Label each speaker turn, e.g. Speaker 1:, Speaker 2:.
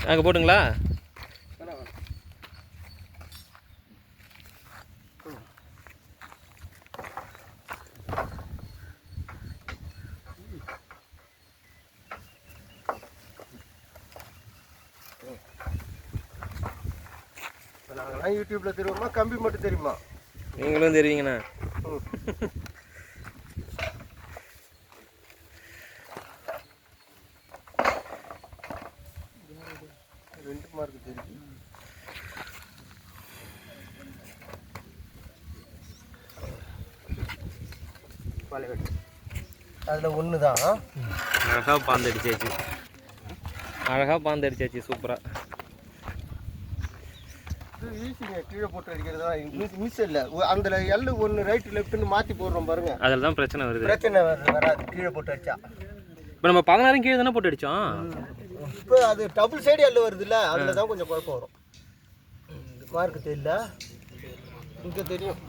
Speaker 1: அங்கே போட்டுங்களா?
Speaker 2: நாங்களாம் யூடியூப்பில் தெரியுமா, கம்பி மட்டும் தெரியுமா?
Speaker 1: நீங்களும் தெரியுங்கண்ணா.
Speaker 2: ரெண்டு மார்க்கு தெரியும். அதில் ஒன்று தான்.
Speaker 1: அழகாக பாந்தடிச்சாச்சு, அழகாக பாந்தடிச்சாச்சு. சூப்பராக.
Speaker 2: ஈஸிங்க, கீழே போட்டு அடிக்கிறதா மிஸ் இல்லை. அந்த எல்லு ஒன்று ரைட்டு லெஃப்ட்டுன்னு மாற்றி போடுறோம் பாருங்க,
Speaker 1: அதில் தான் பிரச்சனை வருது.
Speaker 2: பிரச்சனை வராது கீழே போட்டு அடிச்சா.
Speaker 1: இப்போ நம்ம 16 கீழே தானே போட்டு அடித்தோம்.
Speaker 2: இப்போ அது டபுள் சைடு எல்லு வருதுல்ல, அதில் தான் கொஞ்சம் குழப்பம் வரும். மார்க்கு தெரியல, இங்கே தெரியும்.